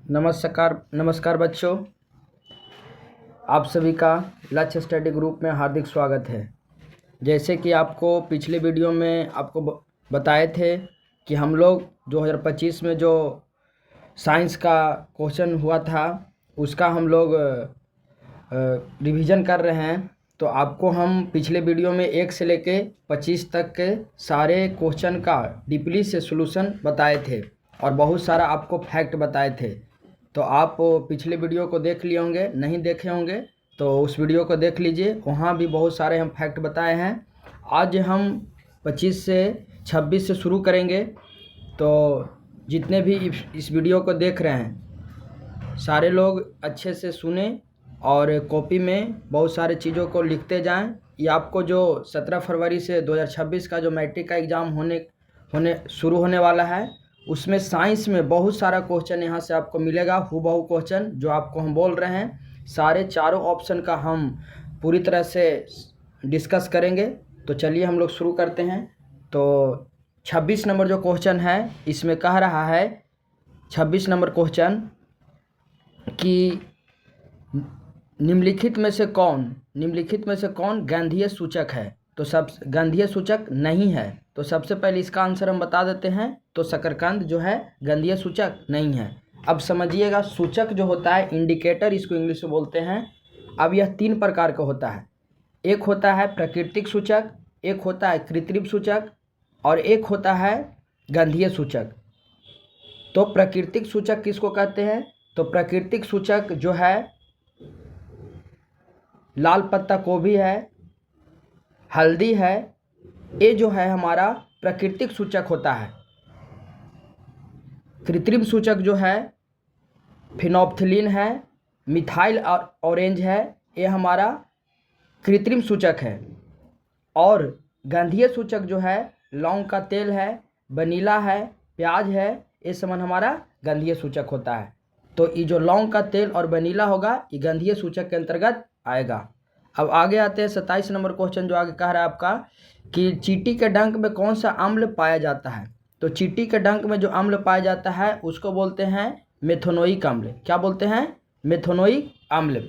नमस्कार नमस्कार बच्चों, आप सभी का लक्ष्य स्टडी ग्रुप में हार्दिक स्वागत है। जैसे कि आपको पिछले वीडियो में आपको बताए थे कि हम लोग 2025 में जो साइंस का क्वेश्चन हुआ था उसका हम लोग रिवीजन कर रहे हैं। तो आपको हम पिछले वीडियो में 1 से लेके 25 तक के सारे क्वेश्चन का डीपली से सॉल्यूशन बताए थे और बहुत सारा आपको फैक्ट बताए थे। तो आप पिछले वीडियो को देख लिए होंगे, नहीं देखे होंगे तो उस वीडियो को देख लीजिए, वहाँ भी बहुत सारे हम फैक्ट बताए हैं। आज हम 25 से 26 से शुरू करेंगे। तो जितने भी इस वीडियो को देख रहे हैं सारे लोग अच्छे से सुने और कॉपी में बहुत सारे चीज़ों को लिखते जाएं। ये आपको जो 17 फरवरी से 2026 का जो मैट्रिक का एग्ज़ाम होने शुरू होने वाला है उसमें साइंस में बहुत सारा क्वेश्चन यहाँ से आपको मिलेगा, हूबहू क्वेश्चन जो आपको हम बोल रहे हैं। सारे चारों ऑप्शन का हम पूरी तरह से डिस्कस करेंगे। तो चलिए हम लोग शुरू करते हैं। तो 26 नंबर जो क्वेश्चन है इसमें कह रहा है 26 नंबर क्वेश्चन कि निम्नलिखित में से कौन गंधीय सूचक है। तो सब गंधीय सूचक नहीं है। तो सबसे पहले इसका आंसर हम बता देते हैं। तो शकरकंद जो है गंधीय सूचक नहीं है। अब समझिएगा, सूचक जो होता है इंडिकेटर, इसको इंग्लिश में बोलते हैं। अब यह 3 प्रकार का होता है। एक होता है प्राकृतिक सूचक, एक होता है कृत्रिम सूचक और एक होता है गंधीय सूचक। तो प्राकृतिक सूचक किसको कहते हैं? तो प्राकृतिक सूचक जो है लाल पत्ता गोभी है, हल्दी है, ये जो है हमारा प्राकृतिक सूचक होता है। कृत्रिम सूचक जो है फिनोल्फ्थालीन है, मिथाइल और ऑरेंज है, ये हमारा कृत्रिम सूचक है। और गंधीय सूचक जो है लौंग का तेल है, वनीला है, प्याज है, ये सामान हमारा गंधीय सूचक होता है। तो ये जो लौंग का तेल और वनीला होगा ये गंधीय सूचक के अंतर्गत आएगा। अब आगे आते हैं 27 नंबर क्वेश्चन जो आगे कह रहा है आपका कि चींटी के डंक में कौन सा अम्ल पाया जाता है। तो चींटी के डंक में जो अम्ल पाया जाता है उसको बोलते हैं मेथोनोइक अम्ल। क्या बोलते हैं? मेथोनोइक अम्ल।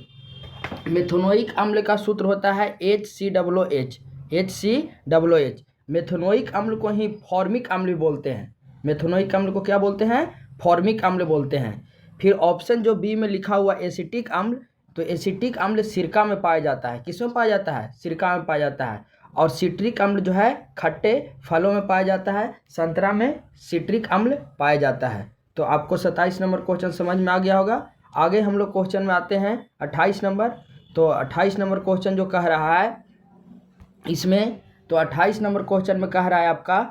मेथोनोइक अम्ल का सूत्र होता है HCOOH। मेथोनोइक अम्ल को ही फॉर्मिक अम्ल भी बोलते हैं। मेथोनोइक अम्ल को क्या बोलते हैं? फॉर्मिक अम्ल बोलते हैं। फिर ऑप्शन जो बी में लिखा हुआ एसिटिक अम्ल, तो एसिटिक अम्ल सिरका में पाया जाता है। किस में पाया जाता है? सिरका में पाया जाता है। और सिट्रिक अम्ल जो है खट्टे फलों में पाया जाता है। संतरा में सिट्रिक अम्ल पाया जाता है। तो आपको 27 नंबर क्वेश्चन समझ में आ गया होगा। आगे हम लोग क्वेश्चन में आते हैं 28 नंबर। तो 28 नंबर क्वेश्चन जो कह रहा है इसमें, तो 28 नंबर क्वेश्चन में कह रहा है आपका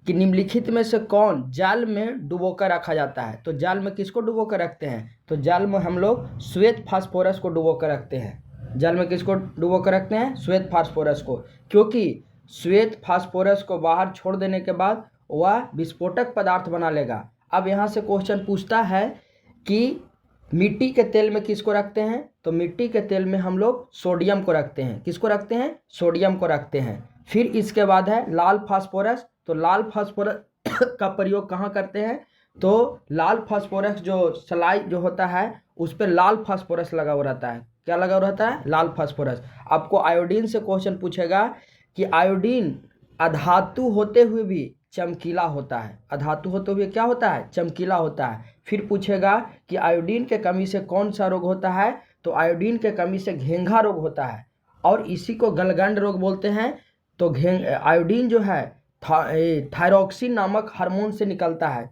कि निम्नलिखित में से कौन जाल में डुबोकर रखा जाता है। तो जाल में किसको डुबोकर रखते हैं? तो जाल में हम लोग श्वेत फास्फोरस को डुबोकर रखते हैं। जाल में किसको डुबोकर रखते हैं? श्वेत फास्फोरस को। क्योंकि श्वेत फास्फोरस को बाहर छोड़ देने के बाद वह विस्फोटक पदार्थ बना लेगा। अब यहाँ से क्वेश्चन पूछता है कि मिट्टी के तेल में किसको रखते हैं? तो मिट्टी के तेल में हम लोग सोडियम को रखते हैं। किसको रखते हैं? सोडियम को रखते हैं। फिर इसके बाद है लाल फास्फोरस। तो लाल फास्फोरस का प्रयोग कहाँ करते हैं? तो लाल फास्फोरस जो सलाई जो होता है उस पर लाल फास्फोरस लगा हुआ रहता है। क्या लगा हुआ रहता है? लाल फास्फोरस। आपको आयोडीन से क्वेश्चन पूछेगा कि आयोडीन अधातु होते हुए भी चमकीला होता है। अधातु होते हुए क्या होता है? चमकीला होता है। फिर पूछेगा कि आयोडीन के कमी से कौन सा रोग होता है? तो आयोडीन के कमी से घेंघा रोग होता है और इसी को गलगंड रोग बोलते हैं। तो आयोडीन जो है थायरॉक्सिन नामक हार्मोन से निकलता है।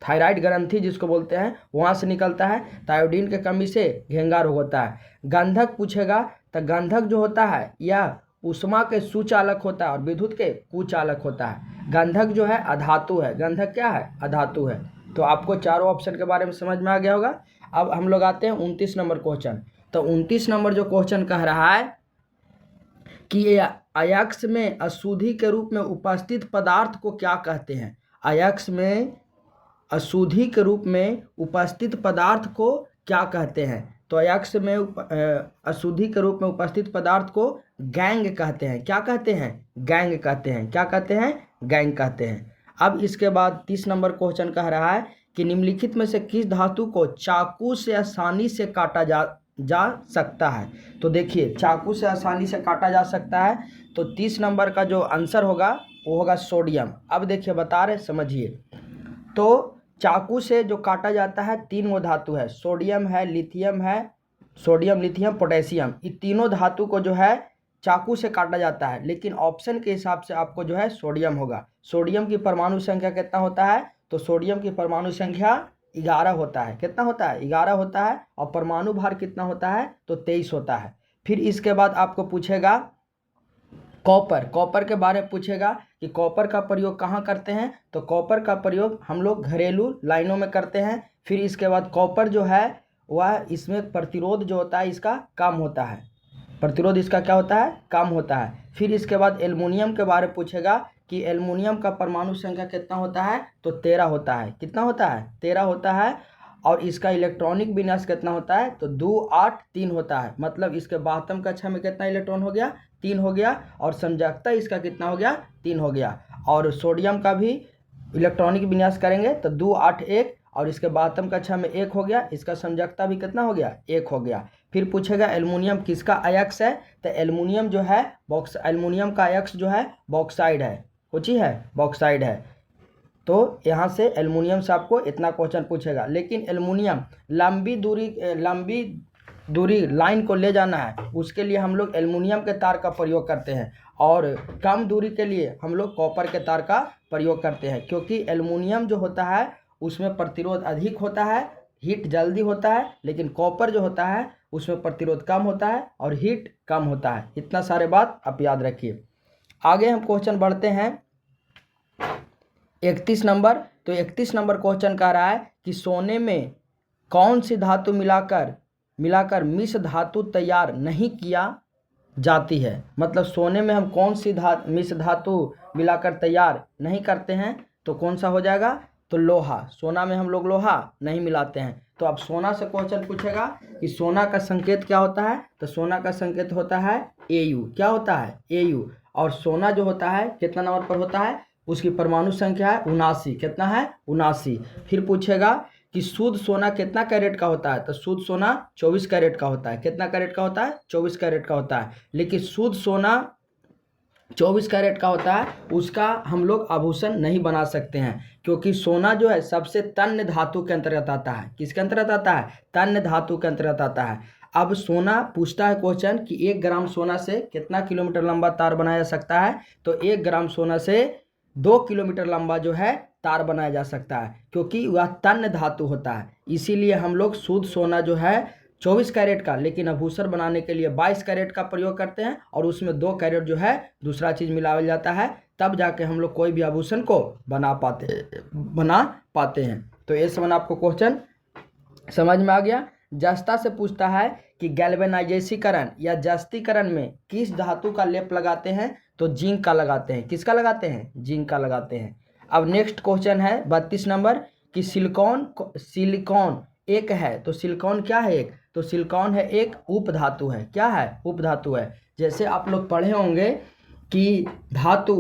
थायराइड ग्रंथि जिसको बोलते हैं वहाँ से निकलता है। तो आयोडीन के कमी से घेंघा रोग होता है। गंधक पूछेगा तो गंधक जो होता है यह ऊष्मा के सुचालक होता है और विद्युत के कुचालक होता है। गंधक जो है अधातु है। गंधक क्या है? अधातु है। तो आपको चारों ऑप्शन के बारे में समझ में आ गया होगा। अब हम लोग आते हैं 29 नंबर क्वेश्चन। तो 29 नंबर जो क्वेश्चन कह रहा है कि अयस्क में अशुद्धि के रूप में उपस्थित पदार्थ को क्या कहते हैं? अयस्क में अशुद्धि के रूप में उपस्थित पदार्थ को क्या कहते हैं? तो अयस्क में अशुद्धि के रूप में उपस्थित पदार्थ को गैंग कहते हैं। क्या कहते हैं? गैंग कहते हैं। क्या कहते हैं? गैंग कहते हैं। अब इसके बाद 30 नंबर क्वेश्चन कह रहा है कि निम्नलिखित में से किस धातु को चाकू से आसानी से काटा जा सकता है। तो देखिए चाकू से आसानी से काटा जा सकता है, तो 30 नंबर का जो आंसर होगा वो होगा सोडियम। अब देखिए बता रहे, समझिए। तो चाकू से जो काटा जाता है 3 वो धातु है, सोडियम है, लिथियम है, सोडियम लिथियम पोटेशियम। ये तीनों धातु को जो है चाकू से काटा जाता है, लेकिन ऑप्शन के हिसाब से आपको जो है सोडियम होगा। सोडियम की परमाणु संख्या कितना होता है, तो सोडियम की परमाणु संख्या 11 होता है। कितना होता है, 11 होता है। और परमाणु भार कितना होता है, तो 23 होता है। फिर इसके बाद आपको पूछेगा कॉपर के बारे में पूछेगा कि कॉपर का प्रयोग कहाँ करते हैं, तो कॉपर का प्रयोग हम लोग घरेलू लाइनों में करते हैं। फिर इसके बाद कॉपर जो है वह इसमें प्रतिरोध जो होता है इसका कम होता है, प्रतिरोध इसका क्या होता है, कम होता है। फिर इसके बाद एल्युमिनियम के बारे में पूछेगा कि एल्युमिनियम का परमाणु संख्या कितना होता है, तो 13 होता है। कितना होता है, 13 होता है। और इसका इलेक्ट्रॉनिक विन्यास कितना होता है, तो 2 8 3 होता है। मतलब इसके बाह्यतम कक्षा में कितना इलेक्ट्रॉन हो गया, 3 हो गया। और संयोजकता इसका कितना हो गया, 3 हो गया। और सोडियम का भी इलेक्ट्रॉनिक विन्यास करेंगे तो 2 8 1, और इसके बाह्यतम कक्षा में 1 हो गया। इसका संयोजकता भी कितना हो गया, 1 हो गया। फिर पूछेगा एल्युमिनियम किसका अयस्क है, तो एल्युमिनियम जो है एल्युमिनियम का अयस्क जो है बॉक्साइड है। कुछ ही है, बॉक्साइड है। तो यहाँ से एल्युमिनियम से आपको इतना क्वेश्चन पूछेगा। लेकिन एल्युमिनियम लंबी दूरी लाइन को ले जाना है, उसके लिए हम लोग एल्युमिनियम के तार का प्रयोग करते हैं। और कम दूरी के लिए हम लोग कॉपर के तार का प्रयोग करते हैं, क्योंकि एल्युमिनियम जो होता है उसमें प्रतिरोध अधिक होता है, हीट जल्दी होता है। लेकिन कॉपर जो होता है उसमें प्रतिरोध कम होता है और हीट कम होता है। इतना सारे बात आप याद रखिए। आगे हम क्वेश्चन बढ़ते हैं 31 नंबर। तो 31 नंबर क्वेश्चन कह रहा है कि सोने में कौन सी धातु मिलाकर मिश्र धातु तैयार नहीं किया जाती है। मतलब सोने में हम कौन सी मिश्र धातु मिलाकर तैयार नहीं करते हैं, तो कौन सा हो जाएगा, तो लोहा। सोना में हम लोग लोहा नहीं मिलाते हैं। तो अब सोना से क्वेश्चन पूछेगा कि सोना का संकेत क्या होता है, तो सोना का संकेत होता है Au। क्या होता है, Au। और सोना जो होता है कितना नंबर पर होता है, उसकी परमाणु संख्या है 79। कितना है, 79। फिर पूछेगा कि शुद्ध सोना कितना कैरेट का होता है, तो शुद्ध सोना 24 कैरेट का होता है। कितना कैरेट का होता है, 24 कैरेट का होता है। लेकिन शुद्ध सोना 24 कैरेट का होता है, उसका हम लोग आभूषण नहीं बना सकते हैं, क्योंकि सोना जो है सबसे तन्य धातु के अंतर्गत आता है। किसके अंतर्गत आता है, तन्य धातु के अंतर्गत आता है। अब सोना पूछता है क्वेश्चन कि 1 ग्राम सोना से कितना किलोमीटर लंबा तार बनाया जा सकता है, तो 1 ग्राम सोना से 2 किलोमीटर लंबा जो है तार बनाया जा सकता है, क्योंकि वह तन्य धातु होता है। इसीलिए हम लोग शुद्ध सोना जो है 24 कैरेट का, लेकिन आभूषण बनाने के लिए 22 कैरेट का प्रयोग करते हैं, और उसमें 2 कैरेट जो है दूसरा चीज़ मिलाया जाता है, तब जाके हम लोग कोई भी आभूषण को बना पाते हैं। तो ये समझ आपको क्वेश्चन समझ में आ गया। जस्ता से पूछता है कि गैल्वेनाइजेशीकरण या जस्तीकरण में किस धातु का लेप लगाते हैं, तो जिंक का लगाते हैं। किसका लगाते हैं, जिंक का लगाते हैं। अब नेक्स्ट क्वेश्चन है 32 नंबर कि सिलिकॉन एक है, तो सिलिकॉन क्या है, एक, तो सिलिकॉन है एक उपधातु है। क्या है, उपधातु है। जैसे आप लोग पढ़े होंगे कि धातु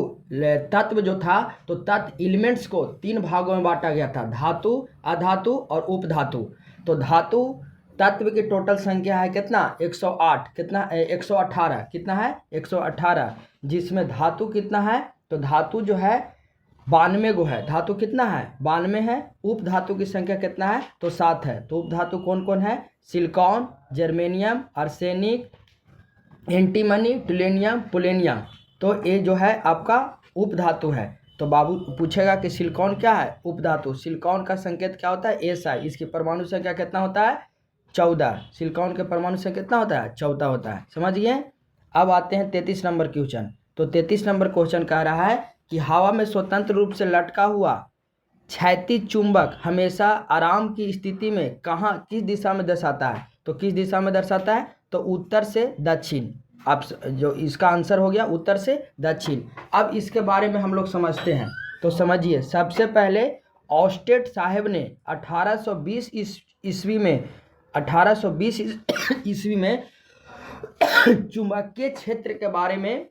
तत्व जो था, तो तत्व एलिमेंट्स को 3 भागों में बांटा गया था, धातु, अधातु और उपधातु। तो धातु तत्व की टोटल संख्या है कितना, 108। कितना, 118। कितना है, 118। जिसमें धातु कितना है, तो धातु जो है 92 गो है। धातु कितना है, 92 है। उपधातु की संख्या कितना है, तो 7 है। तो उपधातु कौन कौन है, सिलिकॉन, जर्मेनियम, आर्सेनिक, एंटीमनी, टुलेनियम, पुलेनियम। तो ये जो है आपका उपधातु है। तो बाबू पूछेगा कि सिलिकॉन क्या है, उपधातु। सिलिकॉन का संकेत क्या होता है, Si। इसकी परमाणु संख्या कितना होता है, 14। सिलिकॉन के परमाणु संख्या कितना होता है, 14 होता है। समझिए। अब आते हैं 33 नंबर क्वेश्चन। तो 33 नंबर क्वेश्चन कह रहा है कि हवा में स्वतंत्र रूप से लटका हुआ क्षैतिज चुंबक हमेशा आराम की स्थिति में किस दिशा में दर्शाता है, तो किस दिशा में दर्शाता है, तो उत्तर से दक्षिण। अब जो इसका आंसर हो गया उत्तर से दक्षिण। अब इसके बारे में हम लोग समझते हैं। तो समझिए, सबसे पहले ऑस्टेट साहब ने 1820 ईस्वी में चुंबकीय क्षेत्र के बारे में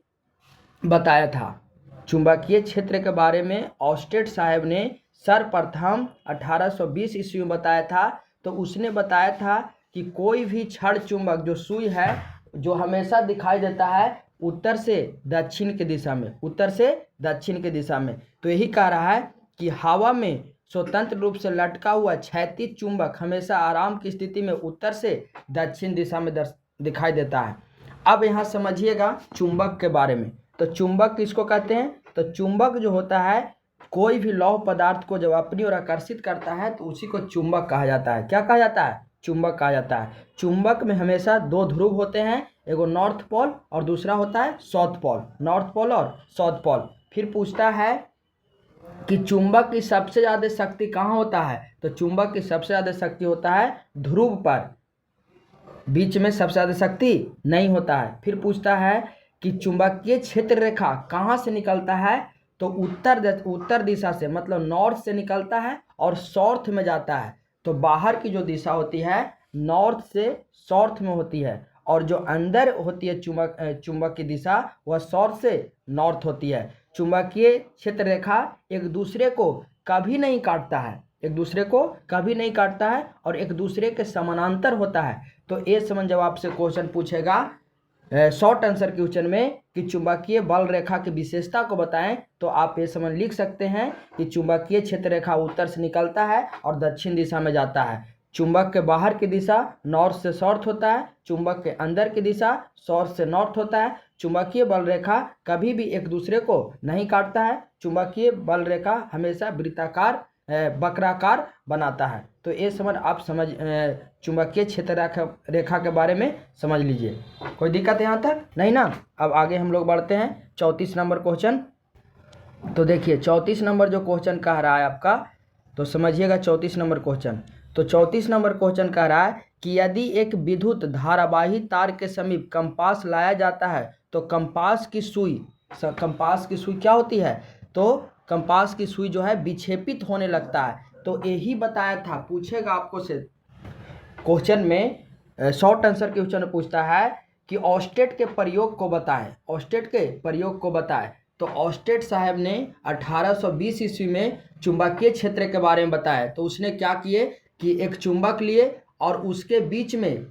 बताया था। चुंबकीय क्षेत्र के बारे में ऑस्टेट साहब ने सर्वप्रथम 1820 ईस्वी में बताया था। तो उसने बताया था कि कोई भी क्षण चुंबक जो सुई है जो हमेशा दिखाई देता है उत्तर से दक्षिण की दिशा में, उत्तर से दक्षिण की दिशा में। तो यही कह रहा है कि हवा में स्वतंत्र रूप से लटका हुआ क्षैतिज चुंबक हमेशा आराम की स्थिति में उत्तर से दक्षिण दिशा में दिखाई देता है। अब यहाँ समझिएगा चुंबक के बारे में। तो चुंबक किसको कहते हैं? तो चुंबक जो होता है कोई भी लौह पदार्थ को जब अपनी ओर आकर्षित करता है तो उसी को चुंबक कहा जाता है। क्या कहा जाता है? चुंबक कहा जाता है। चुंबक में हमेशा दो ध्रुव होते हैं, एगो नॉर्थ पोल और दूसरा होता है साउथ पोल, नॉर्थ पोल और साउथ पोल। फिर पूछता है कि चुंबक की सबसे ज़्यादा शक्ति कहाँ होता है? तो चुंबक की सबसे ज़्यादा शक्ति होता है ध्रुव पर, बीच में सबसे ज़्यादा शक्ति नहीं होता है। फिर पूछता है कि चुंबकीय क्षेत्र रेखा कहाँ से निकलता है? तो उत्तर दिशा से, मतलब नॉर्थ से निकलता है और साउथ में जाता है। तो बाहर की जो दिशा होती है नॉर्थ से साउथ में होती है, और जो अंदर होती है चुंबक की दिशा वह साउथ से नॉर्थ होती है। चुंबकीय क्षेत्र रेखा एक दूसरे को कभी नहीं काटता है, एक दूसरे को कभी नहीं काटता है और एक दूसरे के समानांतर होता है। तो ये समझ जब आपसे क्वेश्चन पूछेगा शॉर्ट आंसर क्वेश्चन में कि चुंबकीय बल रेखा की विशेषता को बताएं, तो आप ये समझ लिख सकते हैं कि चुंबकीय क्षेत्र रेखा उत्तर से निकलता है और दक्षिण दिशा में जाता है। चुंबक के बाहर की दिशा नॉर्थ से साउथ होता है, चुंबक के अंदर की दिशा साउथ से नॉर्थ होता है। चुंबकीय बल रेखा कभी भी एक दूसरे को नहीं काटता है। चुंबकीय बल रेखा हमेशा वृत्ताकार वक्राकार बनाता है। तो ये समझ आप चुंबकीय क्षेत्र रेखा के बारे में समझ लीजिए। कोई दिक्कत यहाँ तक नहीं ना? अब आगे हम लोग बढ़ते हैं 34 नंबर क्वेश्चन। तो देखिए 34 नंबर जो क्वेश्चन कह रहा है आपका, तो समझिएगा 34 नंबर क्वेश्चन। तो 34 नंबर क्वेश्चन कह रहा है कि यदि एक विद्युत धारावाही तार के समीप कंपास लाया जाता है तो कंपास की सुई क्या होती है? तो कंपास की सुई जो है विक्षेपित होने लगता है। तो यही बताया था, पूछेगा आपको से क्वेश्चन में, शॉर्ट आंसर क्वेश्चन में पूछता है कि ऑस्टेट के प्रयोग को बताएं, ऑस्टेट के प्रयोग को बताएं। तो ऑस्टेट साहब ने 1820 ईस्वी में चुंबकीय क्षेत्र के बारे में बताया। तो उसने क्या किए कि एक चुंबक लिए और उसके बीच में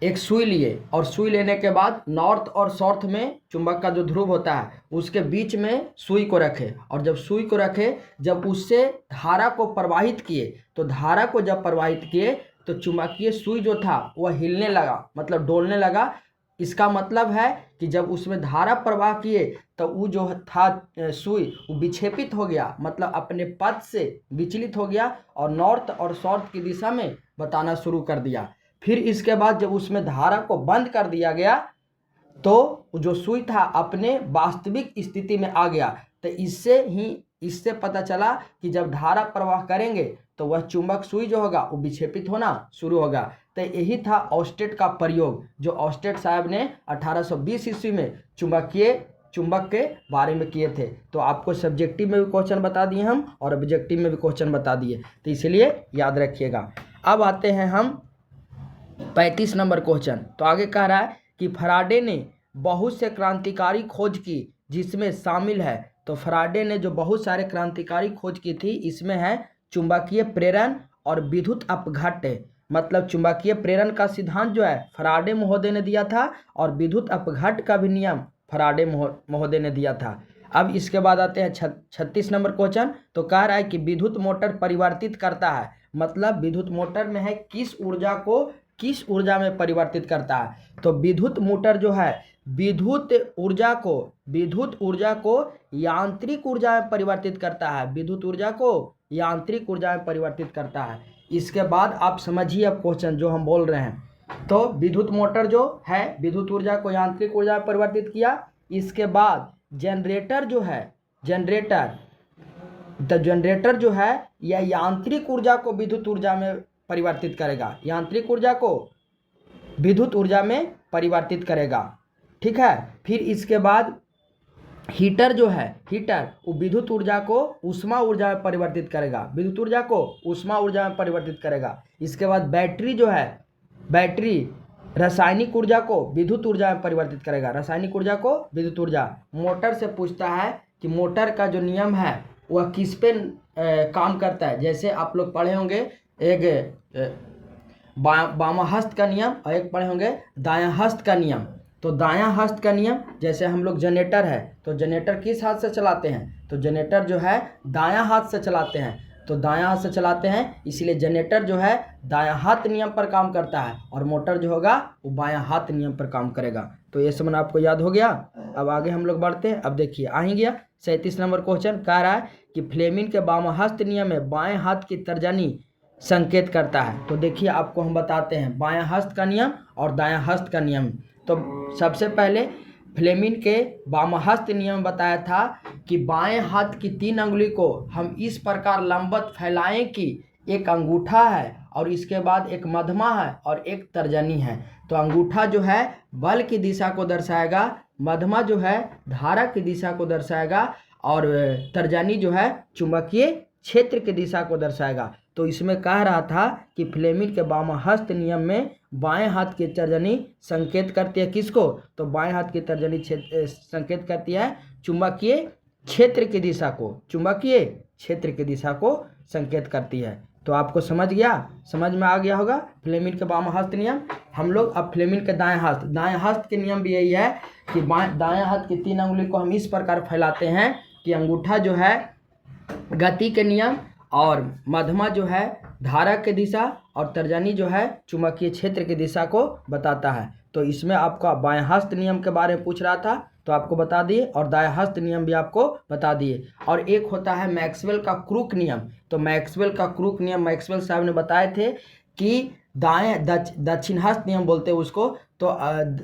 एक सुई लिए, और सुई लेने के बाद नॉर्थ और साउथ में चुंबक का जो ध्रुव होता है उसके बीच में सुई को रखे, और जब सुई को रखे जब उससे धारा को प्रवाहित किए, तो धारा को जब प्रवाहित किए तो चुंबकीय सुई जो था वह हिलने लगा, मतलब डोलने लगा। इसका मतलब है कि जब उसमें धारा प्रवाह किए तो वो जो था सुई वो विक्षेपित हो गया, मतलब अपने पथ से विचलित हो गया और नॉर्थ और साउथ की दिशा में बताना शुरू कर दिया। फिर इसके बाद जब उसमें धारा को बंद कर दिया गया तो जो सुई था अपने वास्तविक स्थिति में आ गया। तो इससे पता चला कि जब धारा प्रवाह करेंगे तो वह चुंबक सुई जो होगा वो विक्षेपित होना शुरू होगा। तो यही था ऑस्टेट का प्रयोग जो ऑस्टेट साहब ने 1820 ईस्वी में चुंबक के बारे में किए थे। तो आपको सब्जेक्टिव में भी क्वेश्चन बता दिए हम और ऑब्जेक्टिव में भी क्वेश्चन बता दिए, तो इसलिए याद रखिएगा। अब आते हैं हम 35 नंबर क्वेश्चन। तो आगे कह रहा है कि फराडे ने बहुत से क्रांतिकारी खोज की जिसमें शामिल है। तो फराडे ने जो बहुत सारे क्रांतिकारी खोज की थी इसमें है चुंबकीय प्रेरण और विद्युत अपघट्य, मतलब चुंबकीय प्रेरण का सिद्धांत जो है फराडे महोदय ने दिया था और विद्युत अपघट्य का भी नियम फराडे महोदय ने दिया था। अब इसके बाद आते हैं 36 नंबर क्वेश्चन। तो कह रहा है कि विद्युत मोटर परिवर्तित करता है, मतलब विद्युत मोटर में है किस ऊर्जा को किस ऊर्जा में परिवर्तित करता है। तो विद्युत मोटर जो है विद्युत ऊर्जा को यांत्रिक ऊर्जा में परिवर्तित करता है, विद्युत ऊर्जा को यांत्रिक ऊर्जा में परिवर्तित करता है। इसके बाद आप समझिए अब क्वेश्चन जो हम बोल रहे हैं। तो विद्युत मोटर जो है विद्युत ऊर्जा को यांत्रिक ऊर्जा में परिवर्तित किया। इसके बाद जनरेटर जो है जनरेटर जो है यह यांत्रिक ऊर्जा को विद्युत ऊर्जा में परिवर्तित करेगा, यांत्रिक ऊर्जा को विद्युत ऊर्जा में परिवर्तित करेगा, ठीक है। फिर इसके बाद हीटर जो है वो विद्युत ऊर्जा को ऊष्मा ऊर्जा में परिवर्तित करेगा, विद्युत ऊर्जा को ऊष्मा ऊर्जा में परिवर्तित करेगा। इसके बाद बैटरी जो है बैटरी रासायनिक ऊर्जा को विद्युत ऊर्जा में परिवर्तित करेगा, रासायनिक ऊर्जा को विद्युत ऊर्जा। मोटर से पूछता है कि मोटर का जो नियम है वह किस पे काम करता है। जैसे आप लोग पढ़े होंगे एक बामा हस्त का नियम और एक पढ़े होंगे दायां हस्त का नियम। तो दायां हस्त का नियम, जैसे हम लोग जनरेटर है तो जनरेटर किस हाथ से चलाते हैं, तो जनरेटर जो है दायां हाथ से चलाते हैं। तो दायां हाथ से चलाते हैं, इसलिए जनरेटर जो है दायां हाथ नियम पर काम करता है और मोटर जो होगा वो बायां हाथ नियम पर काम करेगा। तो ये समझ आपको याद हो गया। अब आगे हम लोग बढ़ते हैं। अब देखिए आ ही गया 37 नंबर क्वेश्चन, कह रहा है कि फ्लेमिंग के बामा हस्त नियम में बाएं हाथ की तर्जनी संकेत करता है। तो देखिए आपको हम बताते हैं बायां हस्त का नियम और दायां हस्त का नियम। तो सबसे पहले फ्लेमिंग के वामहस्त नियम बताया था कि बाएं हाथ की 3 अंगुली को हम इस प्रकार लंबवत फैलाएं कि एक अंगूठा है और इसके बाद एक मध्यमा है और एक तर्जनी है। तो अंगूठा जो है बल की दिशा को दर्शाएगा, मध्यमा जो है धारा की दिशा को दर्शाएगा और तर्जनी जो है चुंबकीय क्षेत्र की दिशा को दर्शाएगा। तो इसमें कह रहा था कि फ्लेमिंग के वामहस्त नियम में बाएं हाथ की तर्जनी संकेत करती है किसको, तो बाएं हाथ की तर्जनी संकेत करती है चुंबकीय क्षेत्र की दिशा को, चुंबकीय क्षेत्र की दिशा को संकेत करती है। तो आपको समझ गया, समझ में आ गया होगा फ्लेमिंग के वामहस्त नियम। हम लोग अब फ्लेमिंग के दाएं हस्त के नियम भी यही है कि दाएं हाथ की 3 अंगुली को हम इस प्रकार फैलाते हैं कि अंगूठा जो है गति के नियम और मध्यमा जो है धारा की दिशा और तर्जनी जो है चुंबकीय क्षेत्र की दिशा को बताता है। तो इसमें आपका बाएं हस्त नियम के बारे में पूछ रहा था तो आपको बता दिए और दाएं हस्त नियम भी आपको बता दिए। और एक होता है मैक्सवेल का क्रूक नियम। तो मैक्सवेल का क्रूक नियम मैक्सवेल साहब ने बताए थे कि दाएं दक्षिण हस्त नियम बोलते हैं उसको। तो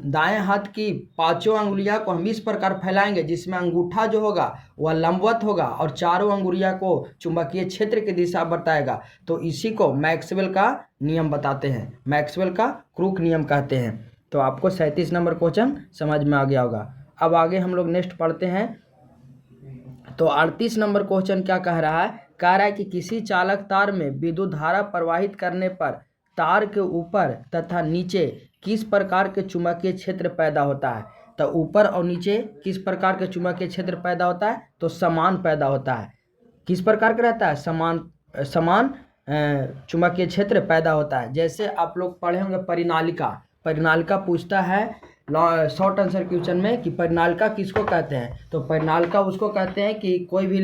दाएं हाथ की 5 अंगुलियां को हम इस प्रकार फैलाएंगे जिसमें अंगूठा जो होगा वह लंबवत होगा और 4 अंगुलियां को चुंबकीय क्षेत्र की दिशा बताएगा। तो इसी को मैक्सवेल का नियम बताते हैं, मैक्सवेल का क्रूक नियम कहते हैं। तो आपको 37 नंबर क्वेश्चन समझ में आ गया होगा। अब आगे हम लोग नेक्स्ट पढ़ते हैं। तो 38 नंबर क्वेश्चन क्या कह रहा है, कह रहा है कि किसी चालक तार में विद्युत धारा प्रवाहित करने पर तार के ऊपर तथा नीचे किस प्रकार के चुंबकीय क्षेत्र पैदा होता है। तो ऊपर और नीचे किस प्रकार के चुंबकीय क्षेत्र पैदा होता है, तो समान पैदा होता है। किस प्रकार का रहता है, समान चुंबकीय क्षेत्र पैदा होता है। जैसे आप लोग पढ़े होंगे परिनालिका पूछता है शॉर्ट आंसर क्वेश्चन में कि परिनालिका किसको कहते हैं। तो परिनालिका उसको कहते हैं कि कोई भी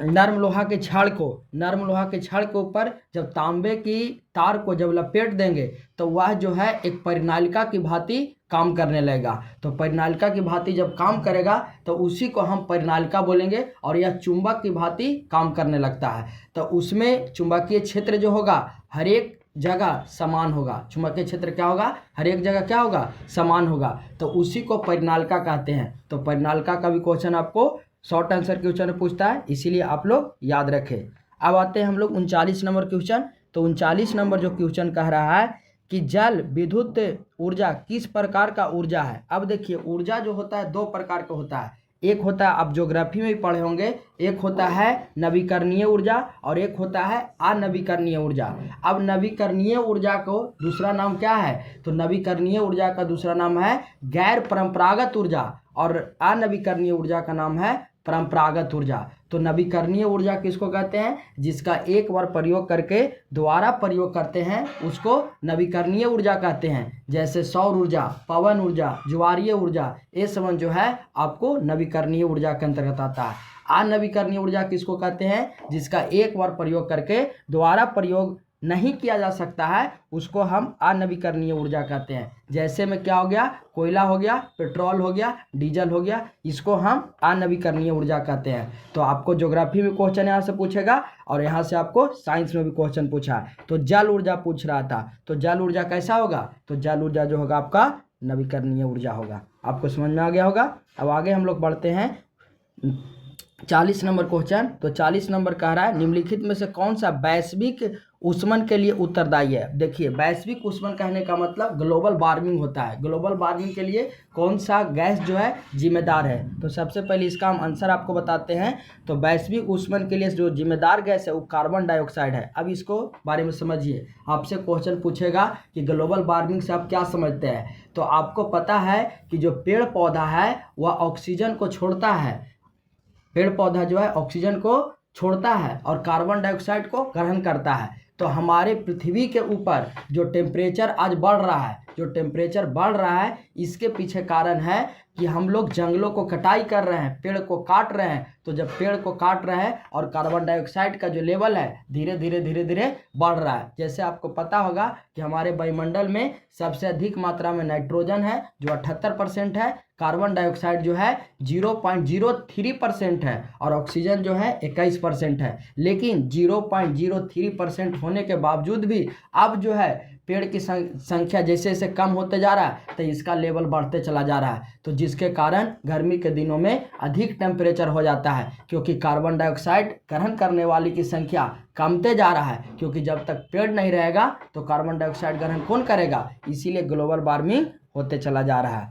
नर्म लोहा के छड़ के ऊपर जब तांबे की तार को जब लपेट देंगे तो वह जो है एक परिनालिका की भांति काम करने लगेगा। तो परिनालिका की भांति जब काम करेगा तो उसी को हम परिनालिका बोलेंगे और यह चुंबक की भांति काम करने लगता है। तो उसमें चुंबकीय क्षेत्र जो होगा हर एक जगह समान होगा। चुंबकीय क्षेत्र क्या होगा, हर एक जगह क्या होगा, समान होगा। तो उसी को परिनालिका कहते हैं। तो परिनालिका का भी क्वेश्चन आपको शॉर्ट आंसर क्वेश्चन पूछता है, इसीलिए आप लोग याद रखें। अब आते हैं हम लोग 39 नंबर क्वेश्चन। तो 39 नंबर जो क्वेश्चन कह रहा है कि जल विद्युत ऊर्जा किस प्रकार का ऊर्जा है। अब देखिए ऊर्जा जो होता है 2 प्रकार का होता है। एक होता है, आप ज्योग्राफी में भी पढ़े होंगे, एक होता है नवीकरणीय ऊर्जा और एक होता है अनवीकरणीय ऊर्जा। अब नवीकरणीय ऊर्जा को दूसरा नाम क्या है, तो नवीकरणीय ऊर्जा का दूसरा नाम है गैर परंपरागत ऊर्जा और अनवीकरणीय ऊर्जा का नाम है परंपरागत ऊर्जा। तो नवीकरणीय ऊर्जा किसको कहते हैं, जिसका एक बार प्रयोग करके दोबारा प्रयोग करते हैं उसको नवीकरणीय ऊर्जा कहते हैं। जैसे सौर ऊर्जा, पवन ऊर्जा, ज्वारीय ऊर्जा, ये सब जो है आपको नवीकरणीय ऊर्जा के अंतर्गत आता है। अनवीकरणीय ऊर्जा किसको कहते हैं, जिसका एक बार प्रयोग करके दोबारा प्रयोग नहीं किया जा सकता है उसको हम अनवीकरणीय ऊर्जा कहते हैं। जैसे में क्या हो गया, कोयला हो गया, पेट्रोल हो गया, डीजल हो गया, इसको हम अनवीकरणीय ऊर्जा कहते हैं। तो आपको ज्योग्राफी में क्वेश्चन यहाँ से पूछेगा और यहाँ से आपको साइंस में भी क्वेश्चन पूछा है। तो जल ऊर्जा पूछ रहा था, तो जल ऊर्जा कैसा होगा, तो जल ऊर्जा जो होगा आपका नवीकरणीय ऊर्जा होगा। आपको समझ में आ गया होगा। अब आगे हम लोग बढ़ते हैं 40 नंबर क्वेश्चन। तो 40 नंबर कह रहा है निम्नलिखित में से कौन सा वैश्विक ऊष्मन के लिए उत्तरदायी है। देखिए वैश्विक ऊष्मन कहने का मतलब ग्लोबल वार्मिंग होता है। ग्लोबल वार्मिंग के लिए कौन सा गैस जो है जिम्मेदार है। तो सबसे पहले इसका हम आंसर आपको बताते हैं। तो वैश्विक ऊष्मन के लिए जो जिम्मेदार गैस है वो कार्बन डाइऑक्साइड है। अब इसको बारे में समझिए, आपसे क्वेश्चन पूछेगा कि ग्लोबल वार्मिंग से आप क्या समझते हैं। तो आपको पता है कि जो पेड़ पौधा है वह ऑक्सीजन को छोड़ता है पेड़ पौधा जो है ऑक्सीजन को छोड़ता है और कार्बन डाइऑक्साइड को ग्रहण करता है। तो हमारे पृथ्वी के ऊपर जो टेम्परेचर आज बढ़ रहा है, जो टेम्परेचर बढ़ रहा है, इसके पीछे कारण है कि हम लोग जंगलों को कटाई कर रहे हैं, पेड़ को काट रहे हैं। तो जब पेड़ को काट रहे हैं और कार्बन डाइऑक्साइड का जो लेवल है धीरे धीरे बढ़ रहा है। जैसे आपको पता होगा कि हमारे वायुमंडल में सबसे अधिक मात्रा में नाइट्रोजन है जो 78% है, कार्बन डाइऑक्साइड जो है 0.03% है और ऑक्सीजन जो है 21% है। लेकिन 0.03% होने के बावजूद भी अब जो है पेड़ की संख्या जैसे जैसे कम होते जा रहा है तो इसका लेवल बढ़ते चला जा रहा है। तो जिसके कारण गर्मी के दिनों में अधिक टेम्परेचर हो जाता है, क्योंकि कार्बन डाइऑक्साइड ग्रहण करने वाली की संख्या कमते जा रहा है। क्योंकि जब तक पेड़ नहीं रहेगा तो कार्बन डाइऑक्साइड ग्रहण कौन करेगा, इसीलिए ग्लोबल वार्मिंग होते चला जा रहा है।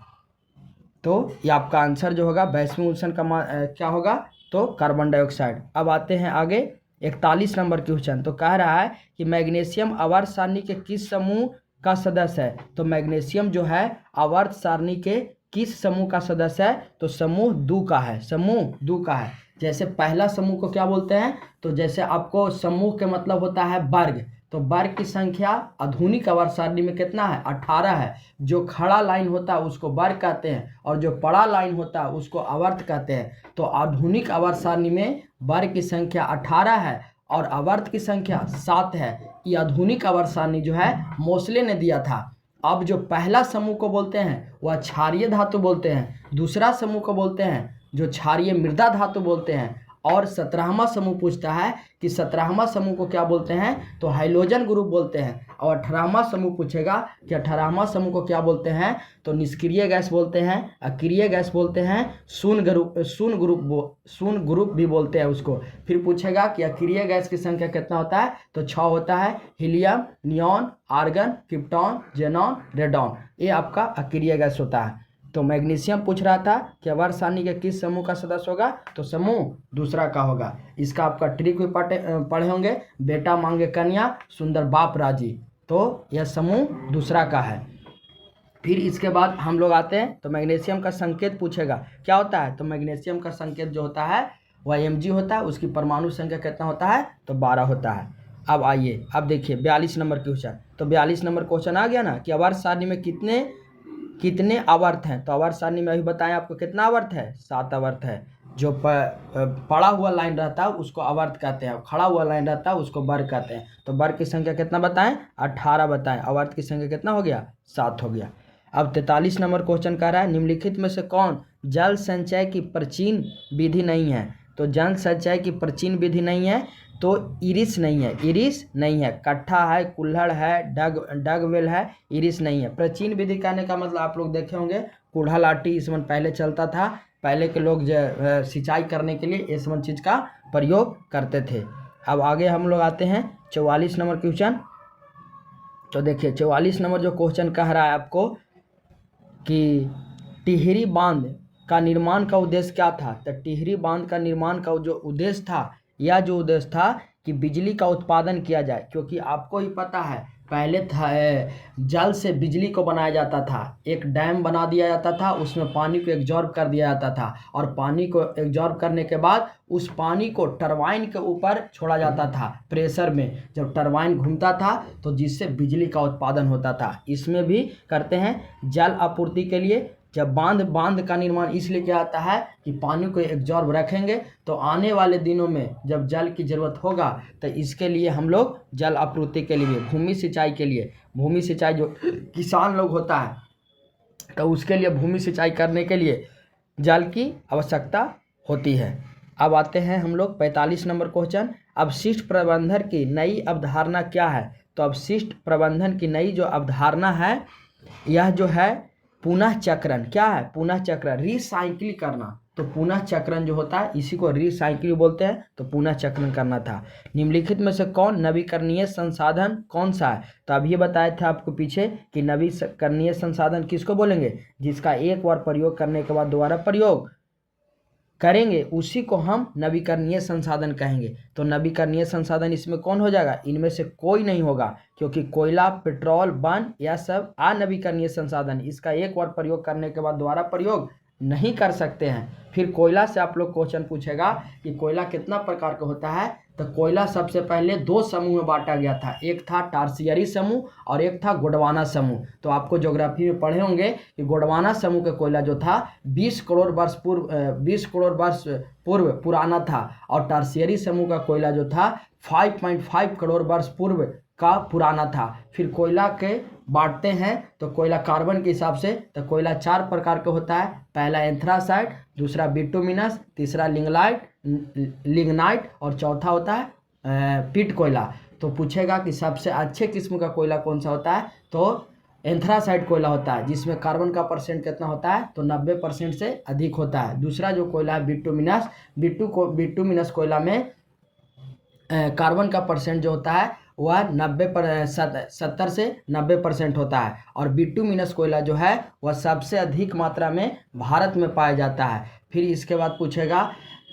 तो ये आपका आंसर जो होगा वैश्विक उष्ण का क्या होगा, तो कार्बन डाइऑक्साइड। अब आते हैं आगे 41 नंबर क्वेश्चन। तो कह रहा है कि मैग्नीशियम आवर्त सारणी के किस समूह का सदस्य है। तो मैग्नीशियम जो है आवर्त सारणी के किस समूह का सदस्य है, तो समूह 2 का है, समूह 2 का है। जैसे पहला समूह को क्या बोलते हैं, तो जैसे आपको समूह के मतलब होता है वर्ग, तो वर्ग की संख्या आधुनिक आवर्त सारणी में कितना है, 18 है। जो खड़ा लाइन होता है उसको वर्ग कहते हैं और जो पड़ा लाइन होता है उसको आवर्त कहते हैं। तो आधुनिक आवर्त सारणी में वर्ग की संख्या 18 है और आवर्त की संख्या 7 है। ये आधुनिक आवर्त सारणी जो है मोसले ने दिया था। अब जो पहला समूह को बोलते हैं वह क्षारीय धातु बोलते हैं, दूसरा समूह को बोलते हैं जो क्षारीय मृदा धातु बोलते हैं, और 17वां समूह पूछता है कि 17वां समूह को क्या बोलते हैं, तो हाइड्रोजन ग्रुप बोलते हैं। और 18वां समूह पूछेगा कि 18वां समूह को क्या बोलते हैं, तो निष्क्रिय गैस बोलते हैं, अक्रिय गैस बोलते हैं, शून्य ग्रुप भी बोलते हैं उसको। फिर पूछेगा कि अक्रिय गैस की संख्या कितना होता है, तो 6 होता है, helium, neon, argon, krypton, xenon, radon, ये आपका अक्रिय गैस होता है। तो मैग्नीशियम पूछ रहा था कि आवर्त सारणी के किस समूह का सदस्य होगा, तो समूह दूसरा का होगा। इसका आपका ट्रिक भी पढ़े होंगे, बेटा मांगे कन्या सुंदर बाप राजी, तो यह समूह दूसरा का है। फिर इसके बाद हम लोग आते हैं तो मैग्नीशियम का संकेत पूछेगा क्या होता है, तो मैग्नीशियम का संकेत जो होता है वह Mg होता है। उसकी परमाणु संख्या कितना होता है, तो 12 होता है। अब आइए, अब देखिए 42 नंबर क्वेश्चन। तो 42 नंबर क्वेश्चन आ गया ना कि आवर्त सारणी में कितने आवर्त हैं। तो आवर्त सारणी में अभी बताएं आपको कितना आवर्त है, 7 आवर्त है। जो पड़ा हुआ लाइन रहता है उसको आवर्त कहते हैं, खड़ा हुआ लाइन रहता है उसको वर्ग कहते हैं। तो वर्ग की संख्या कितना बताएं, 18 बताएं। आवर्त की संख्या कितना हो गया, 7 हो गया। अब 43 नंबर क्वेश्चन कह रहा है निम्नलिखित में से कौन जल संचय की प्राचीन विधि नहीं है। तो जल संचय की प्राचीन विधि नहीं है, तो इरिस नहीं है, इरिस नहीं है, कट्ठा है, कुल्हड़ है, डगवेल है, इरिस नहीं है। प्राचीन विधि कहने का मतलब आप लोग देखे होंगे कुल्हा लाठी इसमें पहले चलता था। पहले के लोग जो सिंचाई करने के लिए इस सब चीज़ का प्रयोग करते थे। अब आगे हम लोग आते हैं 44 नंबर क्वेश्चन। तो देखिए 44 नंबर जो क्वेश्चन कह रहा है आपको कि टिहरी बांध का निर्माण का उद्देश्य क्या था। तो टिहरी बांध का निर्माण का जो उद्देश्य था, यह जो उद्देश्य था कि बिजली का उत्पादन किया जाए। क्योंकि आपको ही पता है पहले था जल से बिजली को बनाया जाता था, एक डैम बना दिया जाता था, उसमें पानी को एब्जॉर्ब कर दिया जाता था और पानी को एब्जॉर्ब करने के बाद उस पानी को टरबाइन के ऊपर छोड़ा जाता था प्रेशर में। जब टरबाइन घूमता था तो जिससे बिजली का उत्पादन होता था। इसमें भी करते हैं जल आपूर्ति के लिए। जब बांध का निर्माण इसलिए किया जाता है कि पानी को एब्जॉर्ब रखेंगे तो आने वाले दिनों में जब जल की ज़रूरत होगा तो इसके लिए हम लोग जल आपूर्ति के लिए, भूमि सिंचाई के लिए, भूमि सिंचाई जो किसान लोग होता है तो उसके लिए भूमि सिंचाई करने के लिए जल की आवश्यकता होती है। अब आते हैं हम लोग 45 नंबर क्वेश्चन। अपशिष्ट प्रबंधन की नई अवधारणा क्या है। तो अपशिष्ट प्रबंधन की नई जो अवधारणा है यह जो है पुनः चक्रण। क्या है, पुनः चक्रण, रिसाइकिल करना। तो पुनः चक्रण जो होता है इसी को रिसाइकिल बोलते हैं। तो पुनः चक्रण करना था। निम्नलिखित में से कौन नवीकरणीय संसाधन कौन सा है। तो अभी बताया था आपको पीछे कि नवीकरणीय संसाधन किसको बोलेंगे, जिसका एक बार प्रयोग करने के बाद दोबारा प्रयोग करेंगे उसी को हम नवीकरणीय संसाधन कहेंगे। तो नवीकरणीय संसाधन इसमें कौन हो जाएगा, इनमें से कोई नहीं होगा, क्योंकि कोयला, पेट्रोल, वन यह सब अनवीकरणीय संसाधन, इसका एक बार प्रयोग करने के बाद दोबारा प्रयोग नहीं कर सकते हैं। फिर कोयला से आप लोग क्वेश्चन पूछेगा कि कोयला कितना प्रकार का होता है। तो कोयला सबसे पहले दो समूह में बांटा गया था, एक था टार्सियरी समूह और एक था गोंडवाना समूह। तो आपको ज्योग्राफी में पढ़े होंगे कि गोंडवाना समूह का कोयला जो था 20 करोड़ वर्ष पूर्व पुराना था, और टार्सियरी समूह का कोयला जो था 5.5 करोड़ वर्ष पूर्व का पुराना था। फिर कोयला के बांटते हैं तो कोयला कार्बन के हिसाब से, तो कोयला 4 प्रकार का होता है। पहला एंथ्रासाइट, दूसरा बिटुमिनस, तीसरा लिग्नाइट और चौथा होता है पिट कोयला। तो पूछेगा कि सबसे अच्छे किस्म का कोयला कौन सा होता है, तो एंथ्रासाइट कोयला होता है, जिसमें कार्बन का परसेंट कितना होता है, तो 90% से अधिक होता है। दूसरा जो कोयला है बिटुमिनस कोयला में कार्बन का परसेंट जो होता है वह 70 से 90% होता है। और बिटुमिनस कोयला जो है वह सबसे अधिक मात्रा में भारत में पाया जाता है। फिर इसके बाद पूछेगा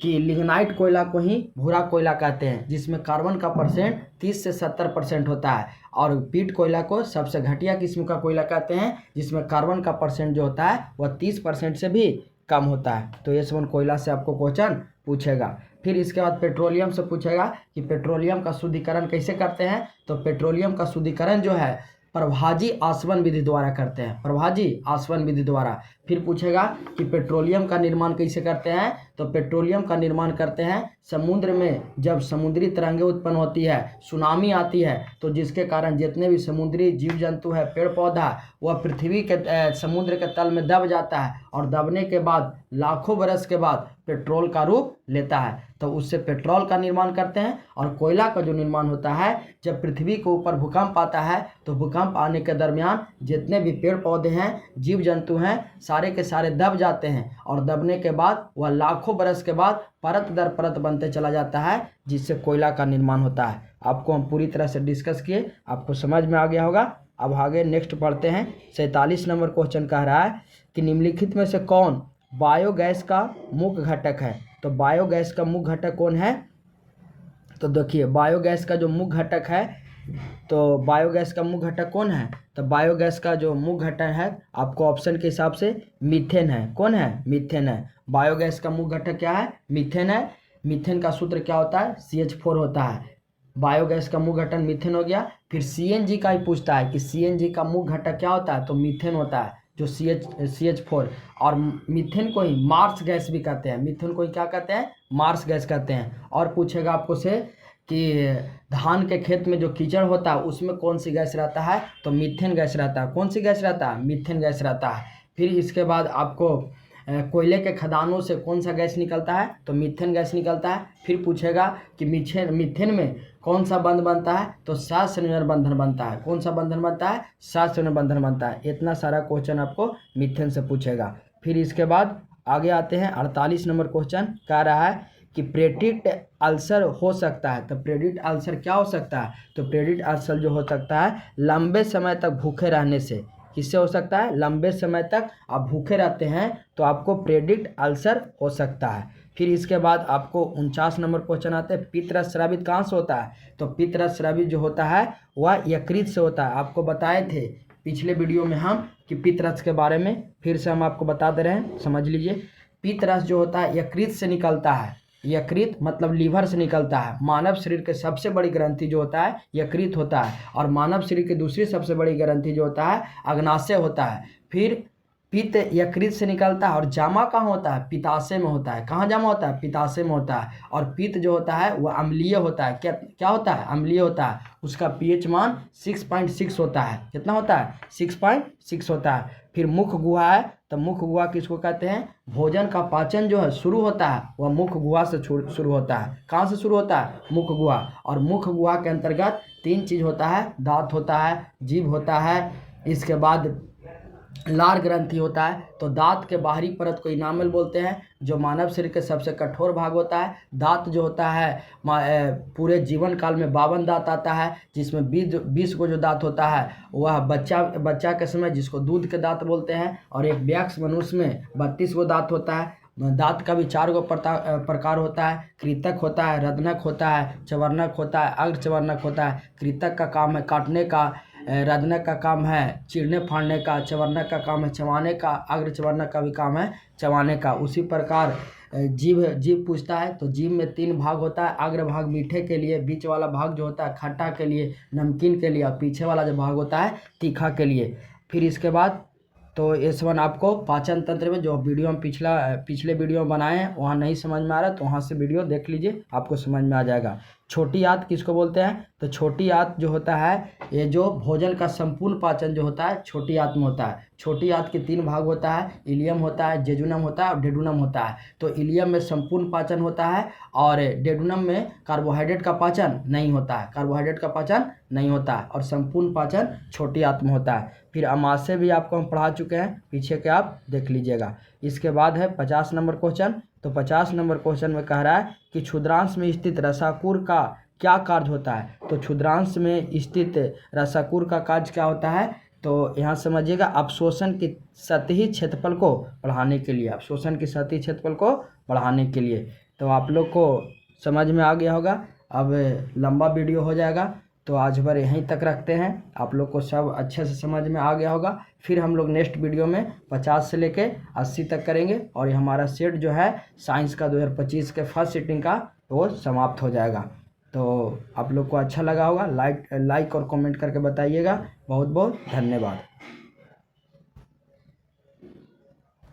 कि लिग्नाइट कोयला को ही भूरा कोयला कहते हैं, जिसमें कार्बन का परसेंट 30 से 70% होता है। और पीट कोयला को सबसे घटिया किस्म का कोयला कहते हैं, जिसमें कार्बन का परसेंट जो होता है वह 30% से भी कम होता है। तो ये सब कोयला से आपको क्वेश्चन पूछेगा। फिर इसके बाद पेट्रोलियम से पूछेगा कि पेट्रोलियम का शुद्धिकरण कैसे करते हैं। तो पेट्रोलियम का शुद्धिकरण जो है प्रभाजी आसवन विधि द्वारा करते हैं, प्रभाजी आसवन विधि द्वारा। फिर पूछेगा कि पेट्रोलियम का निर्माण कैसे करते हैं। तो पेट्रोलियम का निर्माण करते हैं समुद्र में जब समुद्री तरंगें उत्पन्न होती है, सुनामी आती है, तो जिसके कारण जितने भी समुद्री जीव जंतु है, पेड़ पौधा, वह पृथ्वी के समुद्र के तल में दब जाता है, और दबने के बाद लाखों बरस के बाद पेट्रोल का रूप लेता है। तो उससे पेट्रोल का निर्माण करते हैं। और कोयला का जो निर्माण होता है, जब पृथ्वी के ऊपर भूकंप आता है, तो भूकंप आने के दरमियान जितने भी पेड़ पौधे हैं, जीव जंतु हैं, सारे के सारे दब जाते हैं, और दबने के बाद वह लाखों बरस के बाद परत दर परत बनते चला जाता है, जिससे कोयला का निर्माण होता है। आपको हम पूरी तरह से डिस्कस किए, आपको समझ में आ गया होगा। अब आगे नेक्स्ट पढ़ते हैं। 47 नंबर क्वेश्चन कह रहा है कि निम्नलिखित में से कौन बायोगैस का मुख्य घटक है। तो बायोगैस का मुख्य घटक कौन है। तो देखिए बायोगैस का जो मुख्य घटक है, तो बायोगैस का मुख्य घटक कौन है। तो बायोगैस का जो मुख्य घटक है आपको ऑप्शन के हिसाब से मीथेन है। कौन है, मीथेन है। बायोगैस का मुख्य घटक क्या है, मीथेन है। मीथेन का सूत्र क्या होता है, CH4 होता है। बायोगैस का मुख्य घटक मीथेन हो गया। फिर CNG का ही पूछता है कि CNG का मुख्य घटक क्या होता है, तो मीथेन होता है, जो CH4। और मीथेन को ही मार्स गैस भी कहते हैं, मीथेन को ही क्या कहते हैं, मार्स गैस कहते हैं। और पूछेगा आपको से कि धान के खेत में जो कीचड़ होता है उसमें कौन सी गैस रहता है, तो मीथेन गैस रहता है। कौन सी गैस रहता है, मीथेन गैस रहता है। फिर इसके बाद आपको कोयले के खदानों से कौन सा गैस निकलता है, तो मीथेन गैस निकलता है। फिर पूछेगा कि मीथेन में कौन सा बंध बनता है, तो सहसंयोजन बंधन बनता है। कौन सा बंधन बनता है, सहसंयोजन बंधन बनता है। इतना सारा क्वेश्चन आपको मीथेन से पूछेगा। फिर इसके बाद आगे आते हैं 48 नंबर क्वेश्चन कह रहा है कि प्रेडिक्ट अल्सर हो सकता है। तो प्रेडिक्ट अल्सर क्या हो सकता है, तो प्रेडिक्ट अल्सर जो हो सकता है लंबे समय तक भूखे रहने से। किससे हो सकता है, लंबे समय तक आप भूखे रहते हैं तो आपको प्रेडिक्ट अल्सर हो सकता है। फिर इसके बाद आपको 49 नंबर क्वेश्चन आते हैं, पित्तरस स्रावित कहाँ से होता है। तो पित्तरस स्रावित जो होता है वह यकृत से होता है। आपको बताए थे पिछले वीडियो में हम कि पित्तरस के बारे में, फिर से हम आपको बता दे रहे हैं, समझ लीजिए। पित्तरस जो होता है यकृत से निकलता है। यकृत मतलब लीवर से निकलता है। मानव शरीर के सबसे बड़ी ग्रंथि जो होता है यकृत होता है, और मानव शरीर की दूसरी सबसे बड़ी ग्रंथि जो होता है अग्नाशय होता है। फिर पित्त यकृत से निकलता है, और जामा कहाँ होता है, पित्ताशय में होता है। कहाँ जमा होता है, पित्ताशय में होता है। और पित्त जो होता है वह अम्लीय होता है। क्या होता है, अम्लीय होता है। उसका pH मान 6.6 होता है। कितना होता है, 6.6 होता है। फिर मुख गुहा है, तो मुख गुहा किसको कहते हैं, भोजन का पाचन जो है शुरू होता है वह मुख गुहा से शुरू होता है। कहाँ से शुरू होता है, मुख गुहा। और मुख गुहा के अंतर्गत 3 चीज़ होता है, दांत होता है, जीभ होता है, इसके बाद लार ग्रंथि होता है। तो दांत के बाहरी परत को इनामल बोलते हैं, जो मानव शरीर के सबसे कठोर भाग होता है। दांत जो होता है पूरे जीवन काल में 52 दांत आता है, जिसमें 20 को जो दांत होता है वह बच्चा के समय जिसको दूध के दांत बोलते हैं, और एक वयस्क मनुष्य में 32 को दांत होता है। दांत का भी 4 गो प्रकार होता है। कृतक होता है, रत्नक होता है, चवर्णक होता है, अर्धचवर्णक होता है। कृतक का काम है काटने का, रदने का काम है चीरने फाड़ने का, चवरने का काम है चबाने का, अग्र चवरने का भी काम है चबाने का। उसी प्रकार जीभ जीभ पूछता है तो जीभ में 3 भाग होता है, अग्र भाग मीठे के लिए, बीच वाला भाग जो होता है खट्टा के लिए, नमकीन के लिए, और पीछे वाला जो भाग होता है तीखा के लिए। फिर इसके बाद तो S1 आपको पाचन तंत्र में जो वीडियो हम पिछले वीडियो में बनाए हैं वहाँ नहीं समझ में आ रहा तो वहाँ से वीडियो देख लीजिए, आपको समझ में आ जाएगा। छोटी आंत किसको बोलते हैं? तो छोटी आंत जो होता है ये जो भोजन का संपूर्ण पाचन जो होता है छोटी आंत में होता है। छोटी आंत के 3 भाग होता है, इलियम होता है, जेजुनम होता है और डेडुनम होता है। तो इलियम में संपूर्ण पाचन होता है और डेडुनम में कार्बोहाइड्रेट का पाचन नहीं होता है, कार्बोहाइड्रेट का पाचन नहीं होता है और संपूर्ण पाचन छोटी आंत में होता है। फिर अमाशय भी आपको हम पढ़ा चुके हैं, पीछे के आप देख लीजिएगा। इसके बाद है 50 नंबर क्वेश्चन। तो 50 नंबर क्वेश्चन में कह रहा है कि क्षुद्रांश में स्थित रसाकुर का क्या कार्य होता है? तो क्षुद्रांश में स्थित रसाकुर का कार्य क्या होता है? तो यहाँ समझिएगा, अवशोषण की सतही क्षेत्रफल को बढ़ाने के लिए, अवशोषण की सतही क्षेत्रफल को बढ़ाने के लिए। तो आप लोग को समझ में आ गया होगा। अब लंबा वीडियो हो जाएगा तो आज भर यहीं तक रखते हैं। आप लोग को सब अच्छे से समझ में आ गया होगा। फिर हम लोग नेक्स्ट वीडियो में 50 से लेके 80 तक करेंगे और ये हमारा सेट जो है साइंस का 2025 के फर्स्ट सीटिंग का वो समाप्त हो जाएगा। तो आप लोग को अच्छा लगा होगा, लाइक और कमेंट करके बताइएगा। बहुत बहुत धन्यवाद।